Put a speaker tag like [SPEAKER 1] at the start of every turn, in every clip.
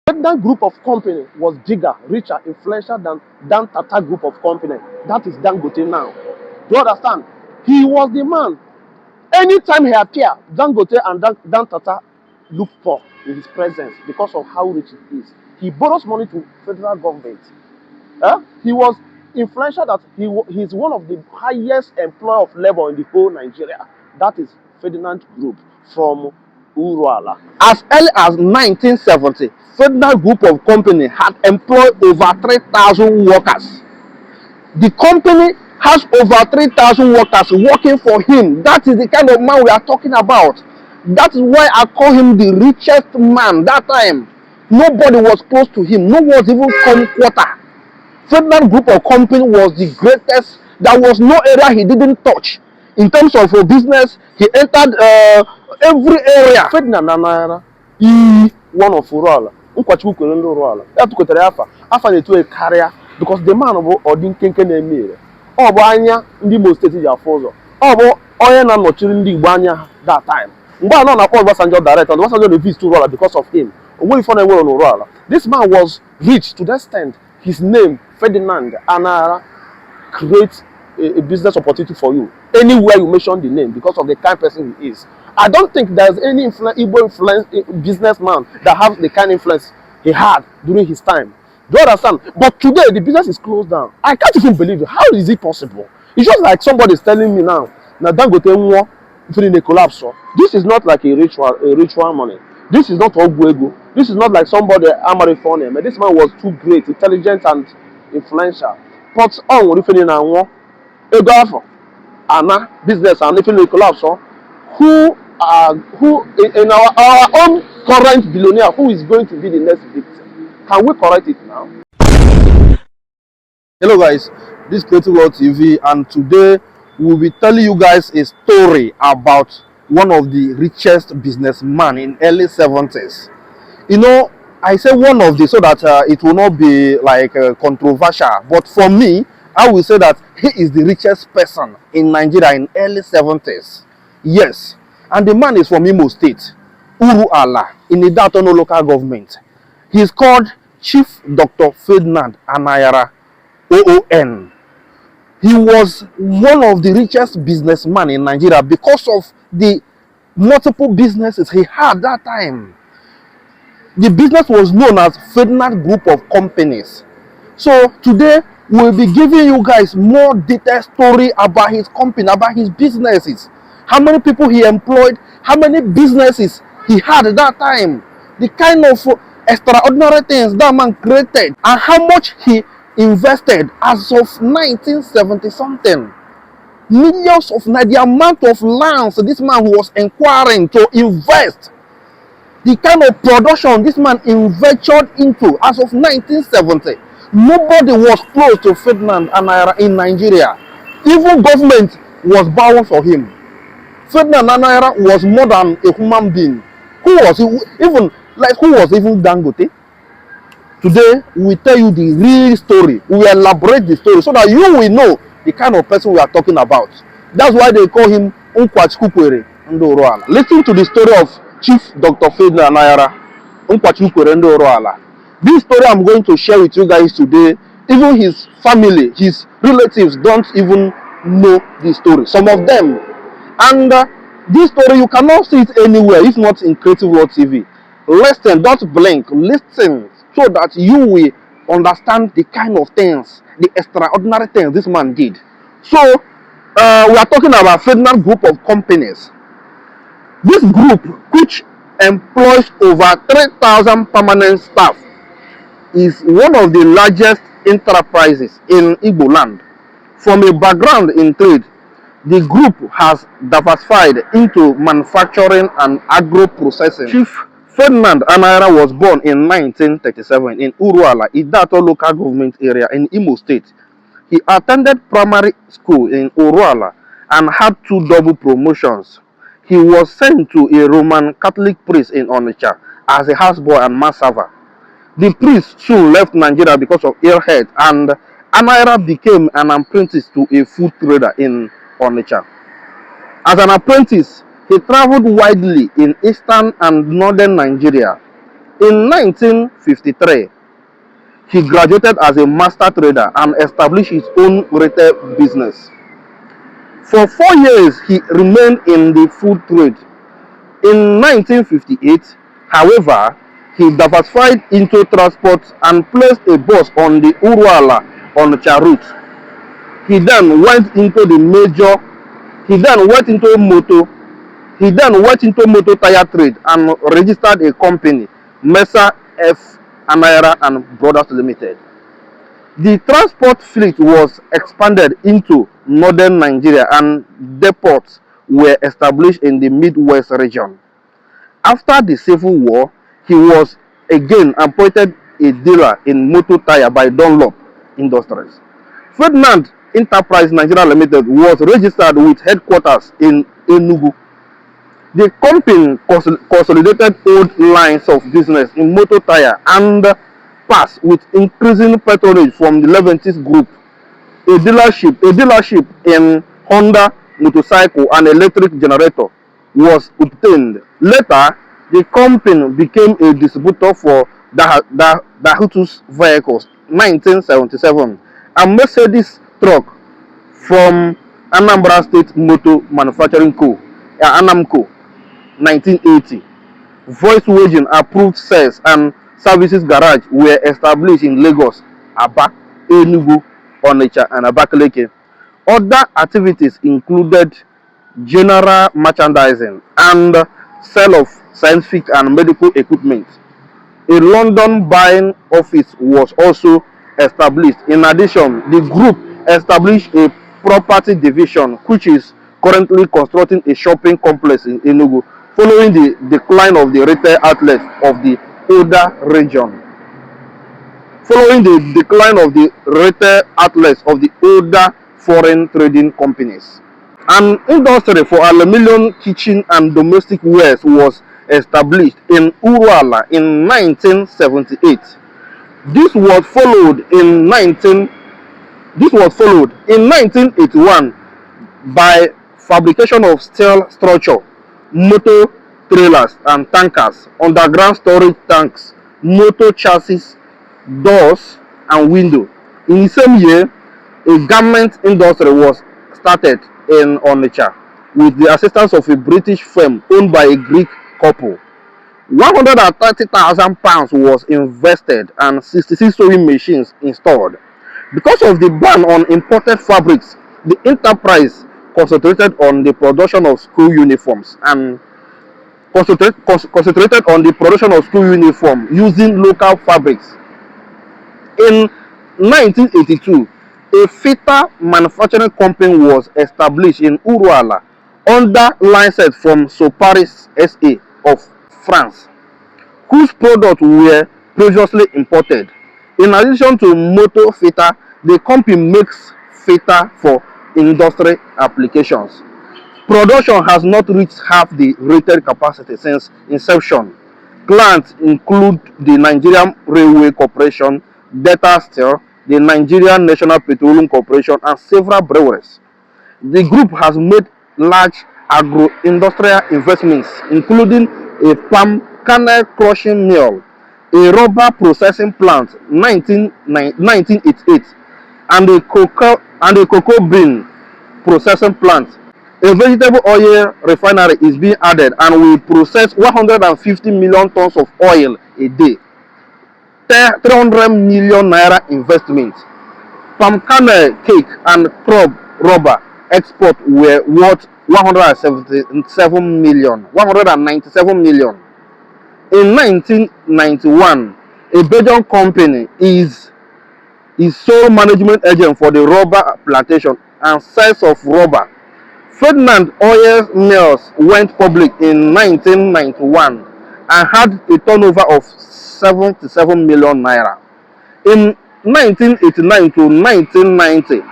[SPEAKER 1] That group of company was bigger, richer, influential than Tata group of company. That is Dangote now. Do you understand? He was the man. Anytime he appeared, Dangote and Dan Tata look for in his presence because of how rich he is. He borrows money to federal government. He was influential that he's one of the highest employer of labor in the whole Nigeria. That is Ferdinand Group from Uruala. As early as 1970, Ferdinand Group of Company had employed over 3,000 workers. The company has over 3,000 workers working for him. That is the kind of man we are talking about. That is why I call him the richest man that time. Nobody was close to him. No one was even come quarter. Ferdinand Group of Company was the greatest. There was no area he didn't touch. In terms of business, he entered every area. Ferdinand Anayara, one of Uruala. Nkwachu kwere ndị Uruala. Ya tukotere afa na-etu a career because the man bụ ọdịnkenke na-eme. Ọ bụ anya ndị Imo State ji afọ ụzọ. Ọ bụ onye na-anọchiri ndị Igbo anya that time. Mgbe a nọ na Obasanjo director, Obasanjo refused to Uruala because of him. Onwe ife na-enwe n'Uruala. This man was rich to the extent his name, Ferdinand Anayara, creates a business opportunity for you anywhere you mention the name because of the kind of person he is. I don't think there's any Igbo businessman that has the kind of influence he had during his time. Do you understand? But today the business is closed down. I can't even believe it. How is it possible? It's just like somebody is telling me now, Dangote nwo in a collapse. This is not like a ritual money. This is not Ogwego. This is not like somebody Amarifone. This man was too great, intelligent, and influential. But on if you know, a golfer, Anna business, and if you collapse, who in our own current billionaire, who is going to be the next victim? Can we correct it now?
[SPEAKER 2] Hello guys, this is Creative World TV, and today we'll be telling you guys a story about one of the richest businessmen in early 70s. You know, I say one of the so that it will not be like controversial, but for me, I will say that he is the richest person in Nigeria in early 70s. Yes, and the man is from Imo State, Uruala, in the Datono local government. He is called Chief Dr. Ferdinand Anayara, OON. He was one of the richest businessmen in Nigeria because of the multiple businesses he had that time. The business was known as Ferdinand Group of Companies. So today we'll be giving you guys more detailed story about his company, about his businesses, how many people he employed, how many businesses he had at that time, the kind of extraordinary things that man created, and how much he invested as of 1970 something. Millions of the amount of lands this man was inquiring to invest, the kind of production this man invested into as of 1970. Nobody was close to Ferdinand Anayara in Nigeria. Even government was bowing for him. Ferdinand Anayara was more than a human being. Who was even Dangote? Today we tell you the real story. We elaborate the story so that you will know the kind of person we are talking about. That's why they call him Nkwachukwere Ndoroala. Listen to the story of Chief Dr. Ferdinand Anayara, Nkwachukwere Ndoroala. This story I'm going to share with you guys today, even his family, his relatives don't even know this story. Some of them. And this story, you cannot see it anywhere if not in Creative World TV. Listen, don't blink. Listen so that you will understand the kind of things, the extraordinary things this man did. So, we are talking about Ferdinand Group of Companies. This group, which employs over 3,000 permanent staff, is one of the largest enterprises in Igbo land. From a background in trade, the group has diversified into manufacturing and agro-processing. Chief Ferdinand Anayara was born in 1937 in Uruala, Idato local government area in Imo State. He attended primary school in Uruala and had 2 double promotions. He was sent to a Roman Catholic priest in Onitsha as a houseboy and manservant. The priest soon left Nigeria because of ill health, and Anayara became an apprentice to a food trader in Onitsha. As an apprentice, he traveled widely in eastern and northern Nigeria. In 1953, he graduated as a master trader and established his own retail business. For 4 years, he remained in the food trade. In 1958, however, he diversified into transport and placed a bus on the Uruala-Onitsha route. He then went into the major. He then went into motor. He then went into motor tire trade and registered a company, Mesa F. Anaira and Brothers Limited. The transport fleet was expanded into northern Nigeria and depots were established in the Midwest region. After the Civil War, he was again appointed a dealer in motor tire by Dunlop Industries. Ferdinand Enterprise Nigeria Limited was registered with headquarters in Enugu. The company consolidated old lines of business in motor tire and parts with increasing patronage from the Leventis Group. A dealership in Honda motorcycle and electric generator was obtained. Later, the company became a distributor for Dahutus vehicles, 1977, and Mercedes truck from Anambra State Motor Manufacturing Co. Anamco, 1980. Volkswagen approved sales and services garage were established in Lagos, Aba, Enugu, Onitsha, and Abakaliki. Other activities included general merchandising and sale of scientific and medical equipment. A London buying office was also established. In addition, the group established a property division which is currently constructing a shopping complex in Enugu following the decline of the retail outlets of the Oda region. Following the decline of the retail outlets of the older foreign trading companies. An industry for aluminium kitchen and domestic wares was established in Uruala in 1978. This was followed in 1981 by fabrication of steel structure, motor trailers and tankers, underground storage tanks, motor chassis, doors and windows. In the same year, a garment industry was started in Onitsha with the assistance of a British firm owned by a Greek couple. £130,000 was invested and 66 sewing machines installed. Because of the ban on imported fabrics, the enterprise concentrated on the production of school uniforms and concentrated on the production of school uniform using local fabrics. In 1982, a fitter manufacturing company was established in Uruala under license from Soparis SA of France, whose products were previously imported. In addition to motor fitter, the company makes fitter for industry applications. Production has not reached half the rated capacity since inception. Clients include the Nigerian Railway Corporation, Delta Steel, the Nigerian National Petroleum Corporation, and several breweries. The group has made large agro-industrial investments, including a palm kernel crushing mill, a rubber processing plant, 1988, and a cocoa bean processing plant. A vegetable oil refinery is being added and will process 150 million tons of oil a day. 300 million naira investment. Palm kernel cake and crop rubber export were worth 197 million. In 1991, a Belgian company is sole management agent for the rubber plantation and sales of rubber. Ferdinand Oil Mills went public in 1991 and had a turnover of 77 million naira. In 1989 to 1990,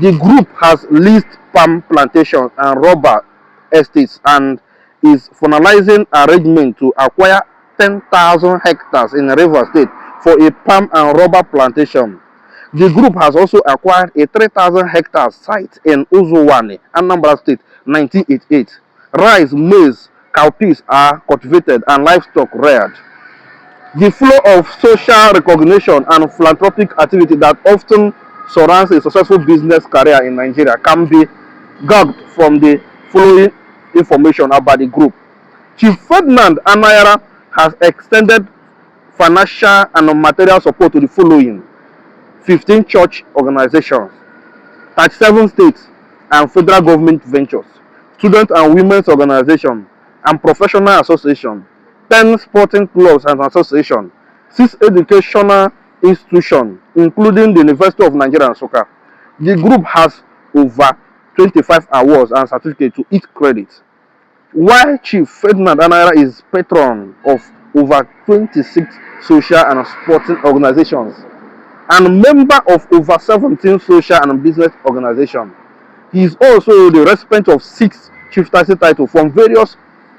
[SPEAKER 2] the group has leased palm plantations and rubber estates and is finalizing arrangement to acquire 10,000 hectares in Rivers State for a palm and rubber plantation. The group has also acquired a 3,000 hectare site in Uzuwani, Anambra State, 1988. Rice, maize, cowpeas are cultivated and livestock reared. The flow of social recognition and philanthropic activity that often surrounds a successful business career in Nigeria can be gathered from the following information about the group. Chief Ferdinand Anayara has extended financial and material support to the following: 15 church organizations, 37 states and federal government ventures, student and women's organization and professional association, 10 sporting clubs and association, 6 educational institutions, including the University of Nigeria and Nsukka. The group has over 25 awards and certificates to its credit, while Chief Ferdinand Anayara is patron of over 26 social and sporting organizations and member of over 17 social and business organizations. He is also the recipient of 6 chieftaincy titles from various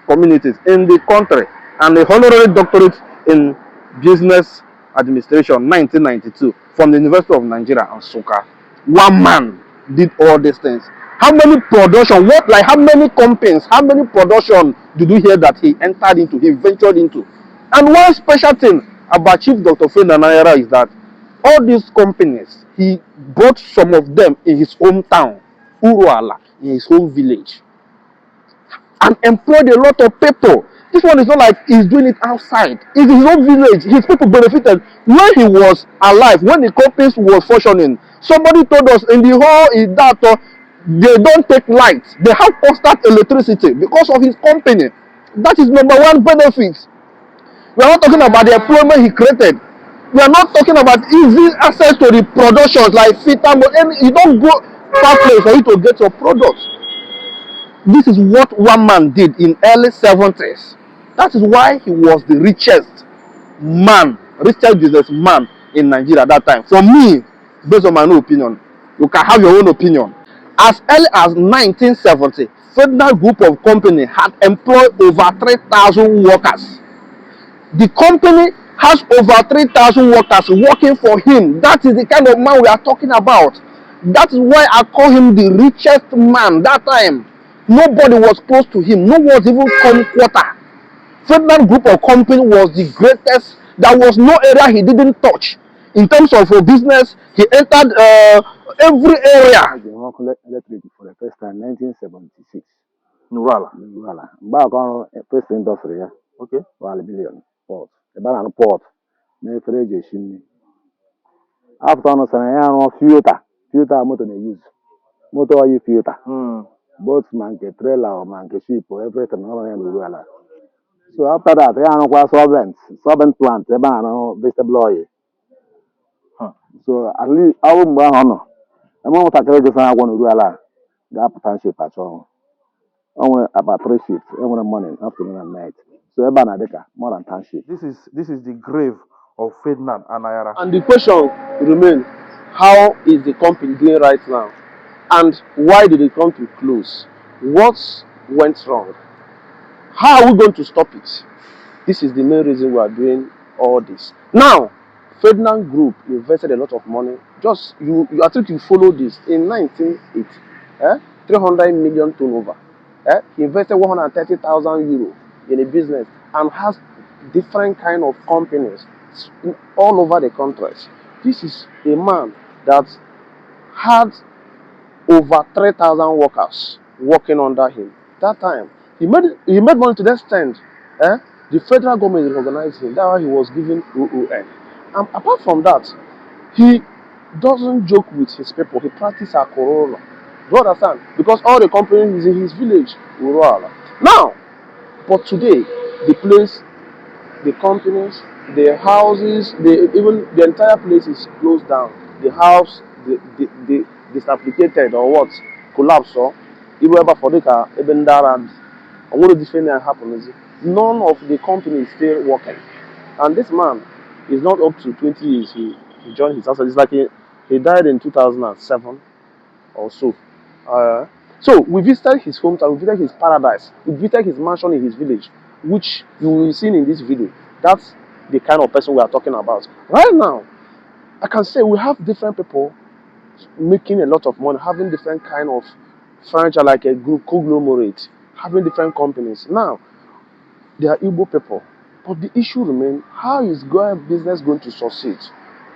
[SPEAKER 2] communities in the country and a honorary doctorate in business administration 1992 from the University of Nigeria and Nsukka. One man did all these things. How many production, how many companies, how many production did you hear that he entered into, he ventured into? And one special thing about Chief Dr. Ferdinand Nayara is that all these companies, he bought some of them in his hometown, Uruala, in his home village, and employed a lot of people. This one is not like he's doing it outside. It's his own village. His people benefited. When he was alive, when the companies was functioning, somebody told us in the whole Idato, they don't take light. They have constant electricity because of his company. That is number one benefit. We are not talking about the employment he created. We are not talking about easy access to the productions like Fita, but you don't go far place for you to get your products. This is what one man did in early 70s. That is why he was the richest businessman in Nigeria at that time. For me, based on my own opinion, you can have your own opinion. As early as 1970, Federal Group of Company had employed over 3,000 workers. The company has over 3,000 workers working for him. That is the kind of man we are talking about. That is why I call him the richest man that time. Nobody was close to him. No one was even come quarter. Ferdinand Group of Company was the greatest. There was no area he didn't touch. In terms of business, he entered every area.
[SPEAKER 3] Electric for the first time 1976.
[SPEAKER 2] Nurala.
[SPEAKER 3] Back on first industry, yeah.
[SPEAKER 2] Okay.
[SPEAKER 3] 1 billion port. The banana port. Na freje shimi. After on sana ya no filter motor na use. Motor you filter. Both manke trailer or manke ship or everything no na Nurala. So after that, ya no kwa solvent plant, the banana vegetable oil. So at least I won't buy on. I'm not talking about sana kwa Nurala. Ga potential at all. Only about 3 shifts, every morning, afternoon, and night. So Ebanadeka, more than 10 shifts.
[SPEAKER 2] This is the grave of Ferdinand Anayara.
[SPEAKER 1] And the question remains, how is the company doing right now? And why did the company close? What went wrong? How are we going to stop it? This is the main reason we are doing all this. Now, Ferdinand Group invested a lot of money. Just I think you follow this in 1980, 300 million turnover. He invested 130,000 euro in a business and has different kind of companies all over the countries. This is a man that had over 3,000 workers working under him. That time, he made money to the extent, the federal government recognized him. That's why he was given OON. And apart from that, he doesn't joke with his people. He practices a corona. Do you understand? Because all the companies in his village, Uruala. Now, but today, the place, the companies, the houses, even the entire place is closed down. The house, the disapplicated or what, collapsed or even ever for the car, even that and what the thing that happened is none of the company is still working. And this man is not up to 20 years. He joined his house. It's like he died in 2007 or so. So we visited his hometown, we visited his paradise, we visited his mansion in his village, which you will see in this video. That's the kind of person we are talking about. Right now, I can say we have different people making a lot of money, having different kind of franchise like a group conglomerate, having different companies. Now, they are Igbo people. But the issue remains, how is business going to succeed?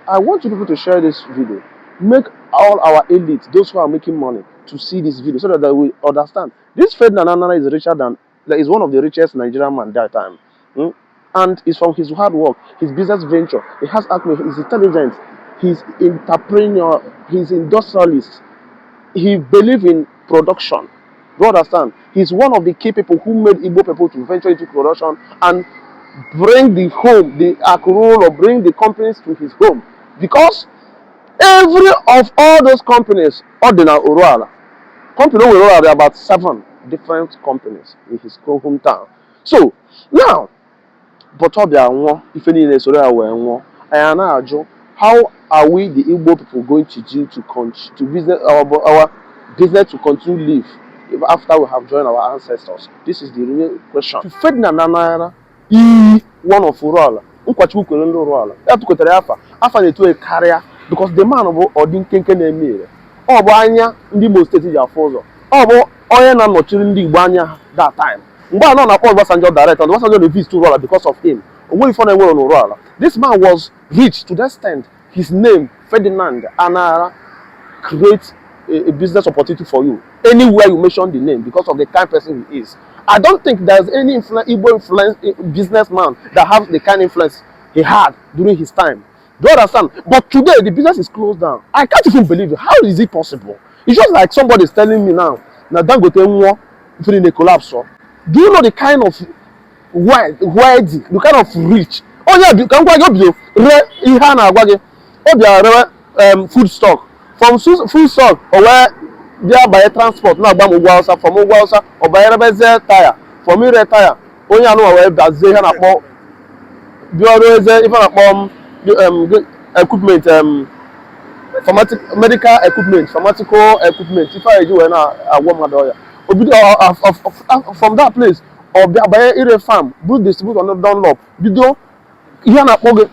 [SPEAKER 1] I want you people to share this video. Make all our elites, those who are making money, to see this video so that they will understand. This Ferdinand Anana is richer than, is one of the richest Nigerian man that time. Hmm? And it's from his hard work, his business venture. He has acme, he's intelligent, he's entrepreneur, he's industrialist. He believes in production. Do you understand? He's one of the key people who made Igbo people to venture into production and bring the home, the Akurul, or bring the companies to his home. Because every of all those companies, Ordinal Uruala, company Uruala, there are about 7 different companies in his hometown. So now, but all there are if any is how are we the Igbo people going to do to business our business to continue live after we have joined our ancestors? This is the real question. To Ferdinand Anana, one of Uruala, Uruala, after they to a carrier because the man of Odin Kenken Emir, or Banya, the most state is Afozo, or Oyan and Mochirin Banya that time. But not called Basanjo director, and Basanjo refused to roll because of him. This man was rich to the extent his name, Ferdinand Anara, creates a business opportunity for you anywhere you mention the name because of the kind of person he is. I don't think there's any Igbo businessman that has the kind of influence he had during his time. Do you understand? But today the business is closed down. I can't even believe it. How is it possible? It's just like somebody is telling me now, Dangote in a collapse. Do you know the kind of wealthy, the kind of rich? Oh yeah, you can go food stock. From food stock or where they are by transport, now from Ugwausa or by tire, from me tire. Oh yeah, no, where that's they have equipment, medical equipment, pharmaceutical equipment. If I do a woman from that place or by a farm, do distribute on the Dunlop. Video here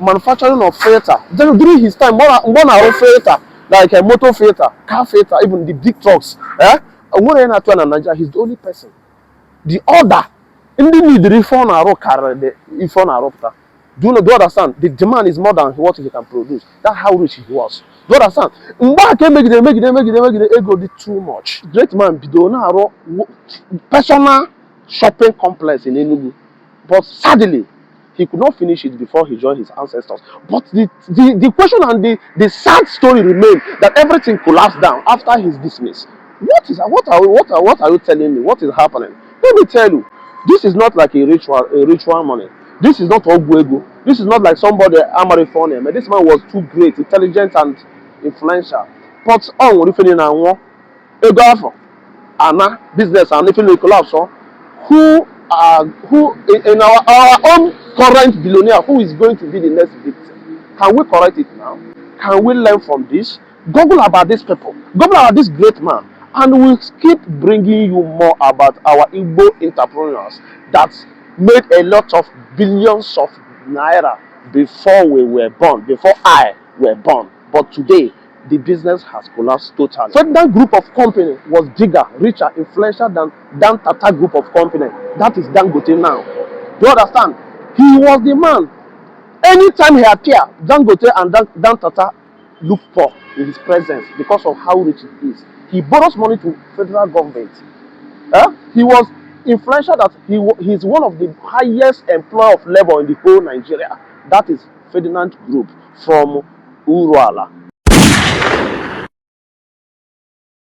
[SPEAKER 1] manufacturing of filter. Then during his time, one hour filter, like a motor filter, car filter, even the big trucks. He's the only person. The other, in the need the reform the reform. Do you understand? The demand is more than what he can produce. That's how rich he was. Do you understand? Mbaka can make it ego did too much. Great man, Bidona personal shopping complex in Enugu. But sadly, he could not finish it before he joined his ancestors. But the question and the sad story remained that everything collapsed down after his dismiss. What are you telling me? What is happening? Let me tell you, this is not like a ritual money. This is not Ogwego. This is not like somebody Amarifone. This man was too great, intelligent, and influential. But on if you now Ego Anna business and if you collapse, who in our own current billionaire who is going to be the next victim? Can we correct it now? Can we learn from this? Google about these people. Google about this great man. And we'll keep bringing you more about our Igbo entrepreneurs that made a lot of billions of naira before we were born, before I were born. But today, the business has collapsed totally. So that group of company was bigger, richer, influential than Tata group of company. That is Dangote now. Do you understand? He was the man. Anytime he appeared, Dangote and Dan Tata look poor in his presence because of how rich he is. He borrows money to federal government. He was influential that he's one of the highest employer of labor in the whole Nigeria. That is Ferdinand Group from Uruala.